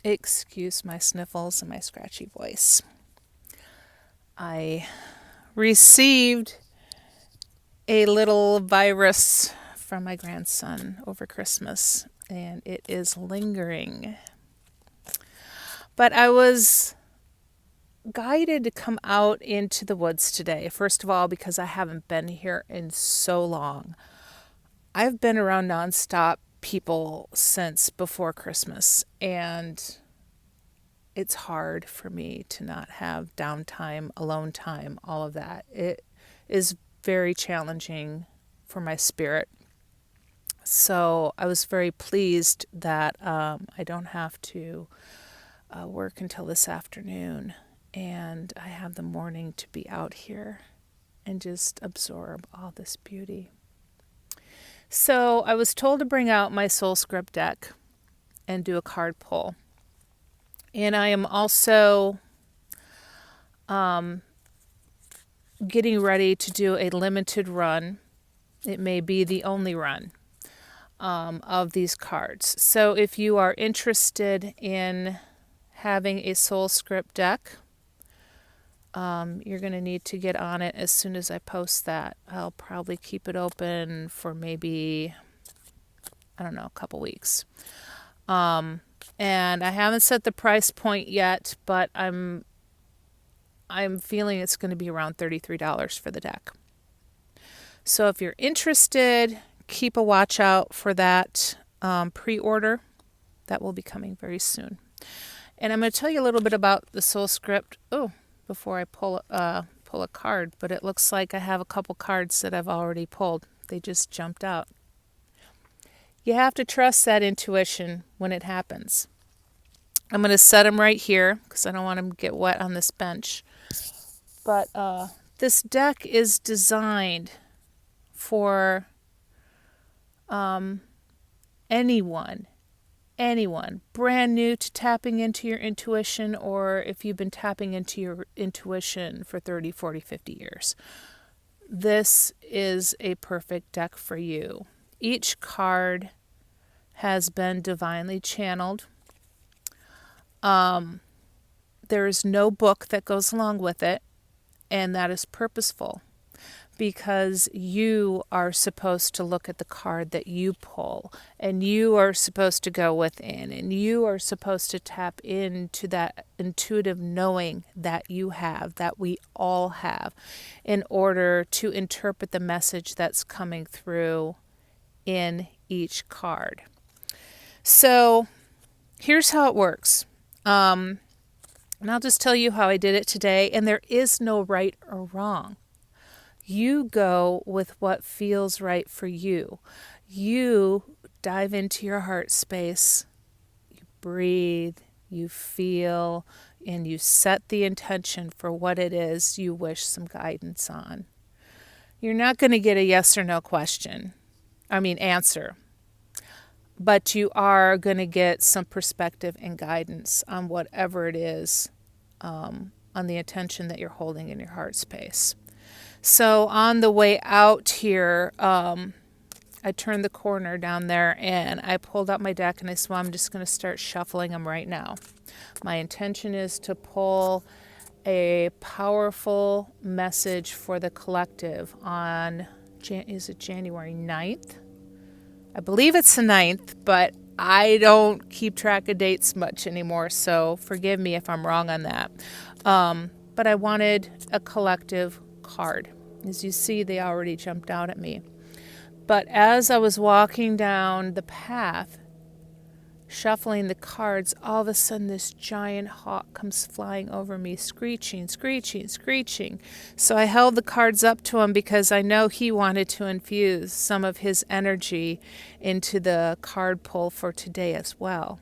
Excuse my sniffles and my scratchy voice. I received a little virus from my grandson over Christmas, and it is lingering. But I was guided to come out into the woods today. First of all, because I haven't been here in so long. I've been around nonstop people since before Christmas, and it's hard for me to not have downtime, alone time, all of that. It is very challenging for my spirit. So I was very pleased that I don't have to work until this afternoon, and I have the morning to be out here and just absorb all this beauty. So I was told to bring out my Soul Script deck and do a card pull. And I am also getting ready to do a limited run. It may be the only run of these cards. So if you are interested in having a Soul Script deck, you're going to need to get on it as soon as I post that. I'll probably keep it open for maybe, I don't know, a couple weeks. And I haven't set the price point yet, but I'm feeling it's going to be around $33 for the deck. So if you're interested, keep a watch out for that pre-order. That will be coming very soon. And I'm going to tell you a little bit about the Soul Script. Oh, before I pull a card, but it looks like I have a couple cards that I've already pulled. They just jumped out. You have to trust that intuition when it happens. I'm going to set them right here because I don't want them to get wet on this bench. But this deck is designed for anyone, brand new to tapping into your intuition, or if you've been tapping into your intuition for 30, 40, 50 years. This is a perfect deck for you. Each card has been divinely channeled. There is no book that goes along with it, and that is purposeful because you are supposed to look at the card that you pull, and you are supposed to go within, and you are supposed to tap into that intuitive knowing that you have, that we all have, in order to interpret the message that's coming through in each card. So here's how it works. And I'll just tell you how I did it today, and there is no right or wrong. You go with what feels right for you. You dive into your heart space, you breathe, you feel, and you set the intention for what it is you wish some guidance on. You're not going to get a yes or no answer, but you are going to get some perspective and guidance on whatever it is, on the intention that you're holding in your heart space. So on the way out here, I turned the corner down there and I pulled out my deck and I said, well, I'm just going to start shuffling them right now. My intention is to pull a powerful message for the collective on, is it January 9th? I believe it's the 9th, but I don't keep track of dates much anymore, so forgive me if I'm wrong on that. But I wanted a collective card. As you see, they already jumped out at me. But as I was walking down the path, shuffling the cards, all of a sudden this giant hawk comes flying over me, screeching, screeching, screeching. So I held the cards up to him because I know he wanted to infuse some of his energy into the card pull for today as well.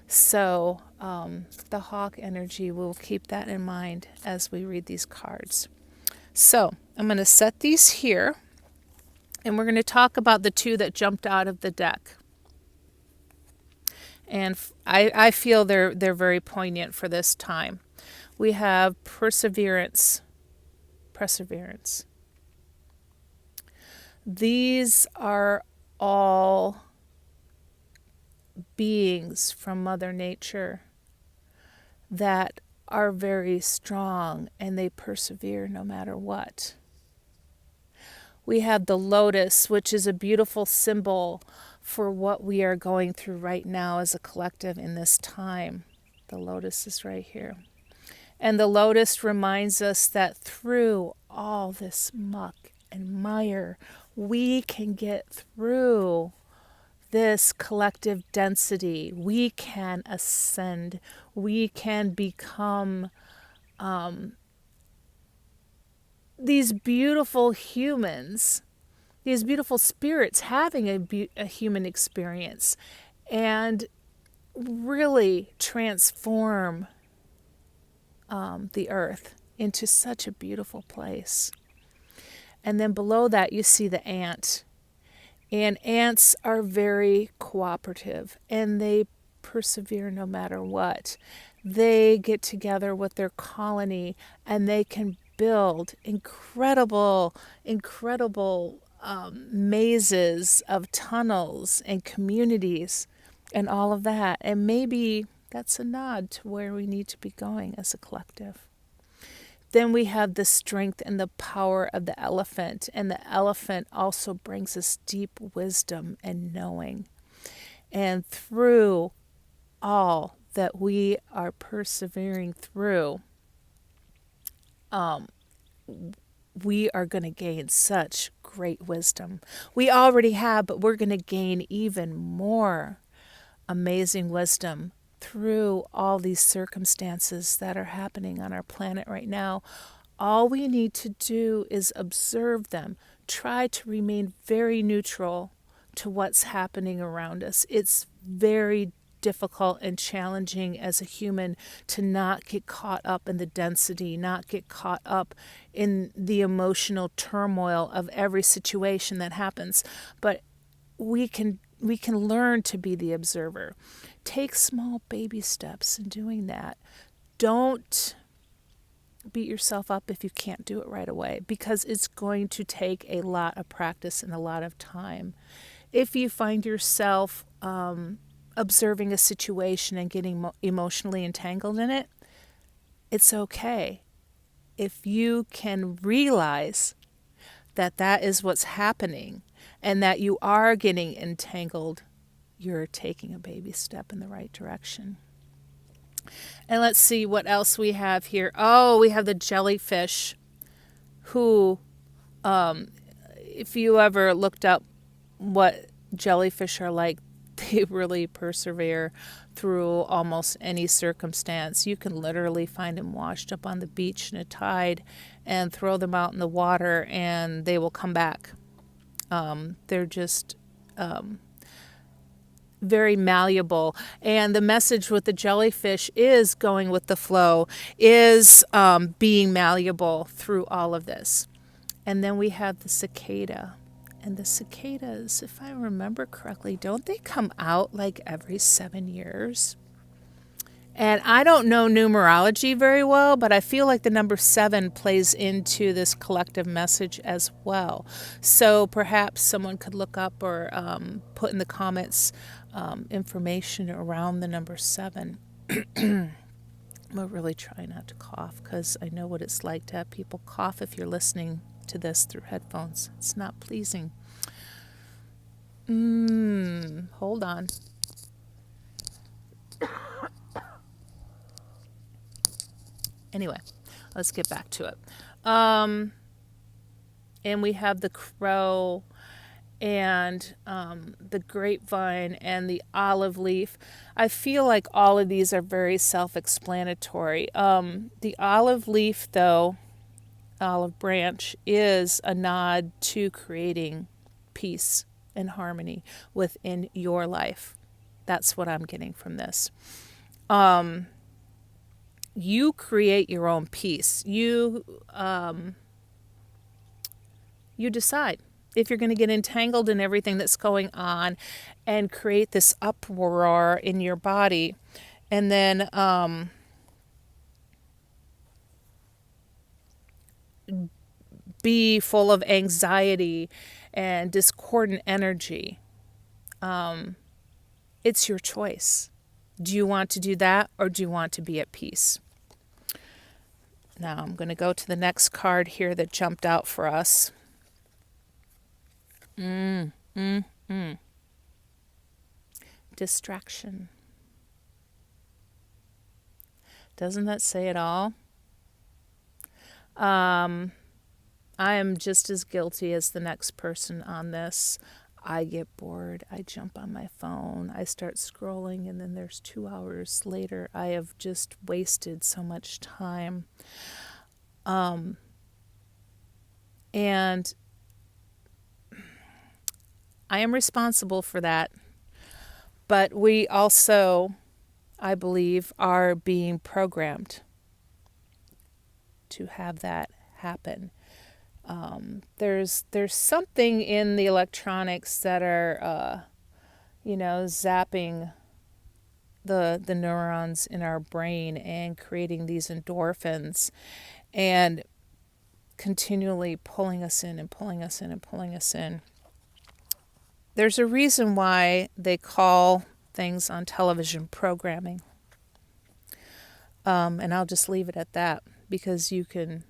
So the hawk energy, we'll keep that in mind as we read these cards. So I'm going to set these here, and we're going to talk about the two that jumped out of the deck. And I feel they're very poignant for this time. We have perseverance. These are all beings from Mother Nature that are very strong and they persevere no matter what. We have the lotus, which is a beautiful symbol for what we are going through right now as a collective in this time. The lotus is right here. And the lotus reminds us that through all this muck and mire, we can get through this collective density. We can ascend. We can become these beautiful humans, these beautiful spirits having a human experience, and really transform the earth into such a beautiful place. And then below that, you see the ant. And ants are very cooperative and they persevere no matter what. They get together with their colony and they can build incredible mazes of tunnels and communities and all of that. And maybe that's a nod to where we need to be going as a collective. Then we have the strength and the power of the elephant. And the elephant also brings us deep wisdom and knowing. And through all that we are persevering through, we are going to gain such great wisdom. We already have, but we're going to gain even more amazing wisdom through all these circumstances that are happening on our planet right now. All we need to do is observe them. Try to remain very neutral to what's happening around us. It's very difficult and challenging as a human to not get caught up in the density, not get caught up in the emotional turmoil of every situation that happens. But we can learn to be the observer. Take small baby steps in doing that. Don't beat yourself up if you can't do it right away, because it's going to take a lot of practice and a lot of time. If you find yourself observing a situation and getting emotionally entangled in it, it's okay. If you can realize that that is what's happening and that you are getting entangled, you're taking a baby step in the right direction. And let's see what else we have here. Oh, we have the jellyfish who, if you ever looked up what jellyfish are like, they really persevere through almost any circumstance. You can literally find them washed up on the beach in a tide and throw them out in the water and they will come back. They're just very malleable. And the message with the jellyfish is going with the flow, is being malleable through all of this. And then we have the cicada. And the cicadas, if I remember correctly, don't they come out like every 7 years? And I don't know numerology very well, but I feel like the number 7 plays into this collective message as well. So perhaps someone could look up or put in the comments information around the number 7. I'm really trying not to cough because I know what it's like to have people cough if you're listening to this through headphones. It's not pleasing. Hold on. Anyway, let's get back to it. And we have the crow and the grapevine and the olive leaf. I feel like all of these are very self-explanatory. The olive leaf, though, olive branch, is a nod to creating peace and harmony within your life. That's what I'm getting from this. You create your own peace. You decide if you're going to get entangled in everything that's going on and create this uproar in your body, and then be full of anxiety and discordant energy. It's your choice. Do you want to do that, or do you want to be at peace? Now I'm going to go to the next card here that jumped out for us. Distraction. Doesn't that say it all? I am just as guilty as the next person on this. I get bored. I jump on my phone. I start scrolling, and then there's 2 hours later. I have just wasted so much time. And I am responsible for that. But we also, I believe, are being programmed to have that happen. There's something in the electronics that are, zapping the neurons in our brain and creating these endorphins and continually pulling us in and pulling us in and pulling us in. There's a reason why they call things on television programming. And I'll just leave it at that because you can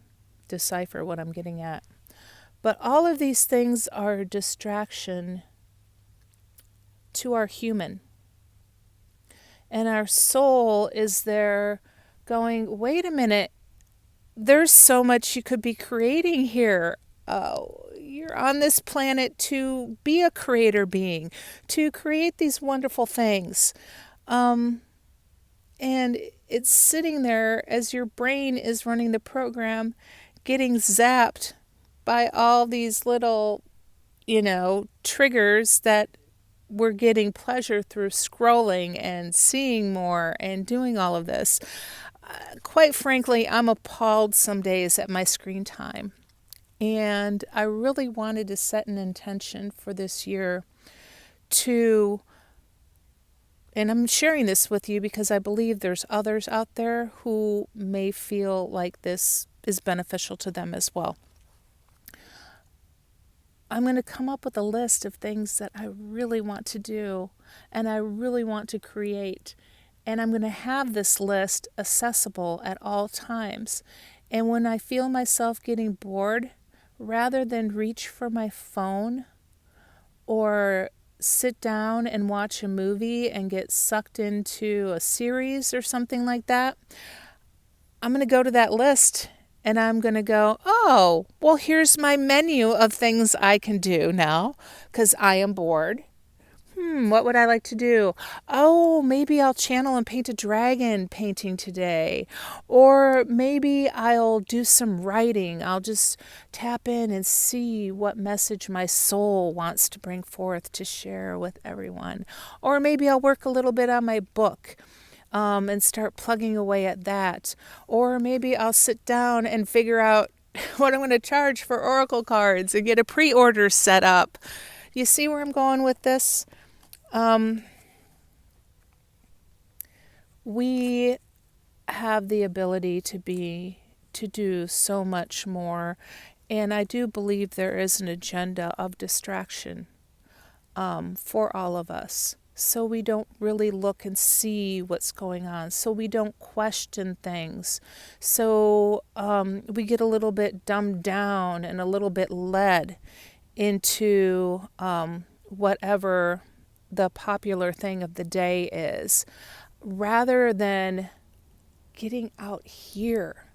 decipher what I'm getting at. But all of these things are a distraction to our human. And our soul is there going, wait a minute, there's so much you could be creating here. You're on this planet to be a creator being, to create these wonderful things. And it's sitting there as your brain is running the program, getting zapped by all these little, triggers that we're getting pleasure through scrolling and seeing more and doing all of this. Quite frankly, I'm appalled some days at my screen time. And I really wanted to set an intention for this year to, and I'm sharing this with you because I believe there's others out there who may feel like this is beneficial to them as well. I'm going to come up with a list of things that I really want to do and I really want to create. And I'm going to have this list accessible at all times. And when I feel myself getting bored, rather than reach for my phone or sit down and watch a movie and get sucked into a series or something like that, I'm going to go to that list and I'm going to go, oh, well, here's my menu of things I can do now because I am bored. What would I like to do? Oh, maybe I'll channel and paint a dragon painting today. Or maybe I'll do some writing. I'll just tap in and see what message my soul wants to bring forth to share with everyone. Or maybe I'll work a little bit on my book. And start plugging away at that. Or maybe I'll sit down and figure out what I'm going to charge for oracle cards and get a pre-order set up. You see where I'm going with this? We have the ability to do so much more. And I do believe there is an agenda of distraction for all of us. So we don't really look and see what's going on. So we don't question things. So we get a little bit dumbed down and a little bit led into whatever the popular thing of the day is, rather than getting out here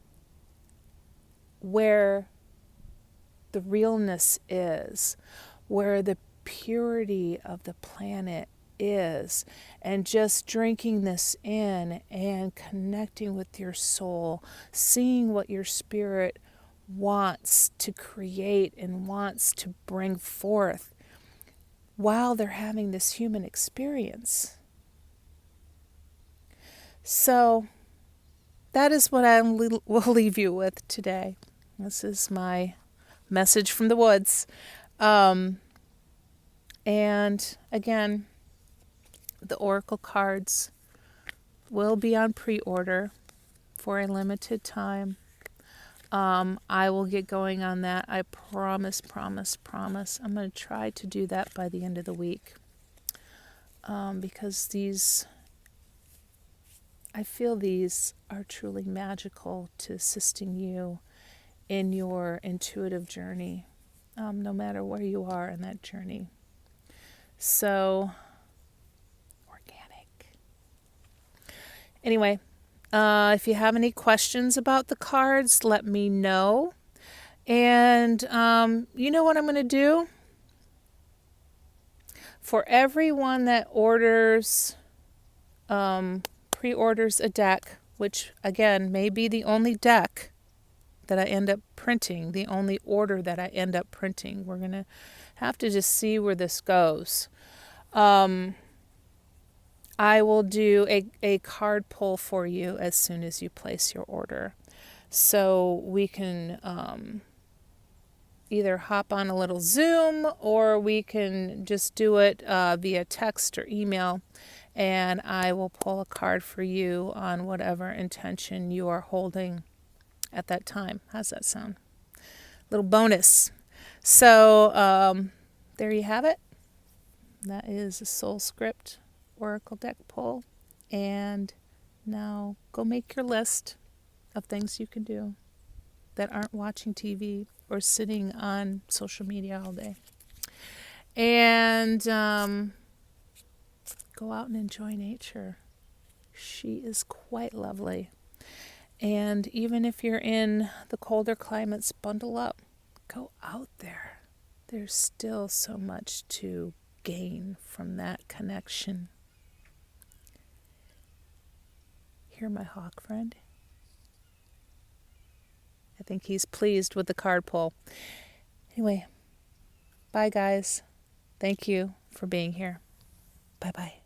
where the realness is, where the purity of the planet is, and just drinking this in and connecting with your soul, seeing what your spirit wants to create and wants to bring forth while they're having this human experience. So that is what I will leave you with today. This is my message from the woods. And again, the oracle cards will be on pre-order for a limited time. I will get going on that. I promise. I'm going to try to do that by the end of the week. Because these I feel these are truly magical to assisting you in your intuitive journey, no matter where you are in that journey. So, organic. Anyway, if you have any questions about the cards, let me know. And you know what I'm going to do? For everyone that pre-orders a deck, which again may be the only deck that I end up printing, the only order that I end up printing. We're going to have to just see where this goes. I will do a card pull for you as soon as you place your order. So we can either hop on a little Zoom, or we can just do it via text or email, and I will pull a card for you on whatever intention you are holding at that time. How's that sound? Little bonus. So there you have it. That is a Soul Script Oracle deck pull. And now go make your list of things you can do that aren't watching TV or sitting on social media all day. And go out and enjoy nature. She is quite lovely. And even if you're in the colder climates, bundle up. Go out there. There's still so much to gain from that connection. Hear my hawk friend? I think he's pleased with the card pull. Anyway, bye guys. Thank you for being here. Bye-bye.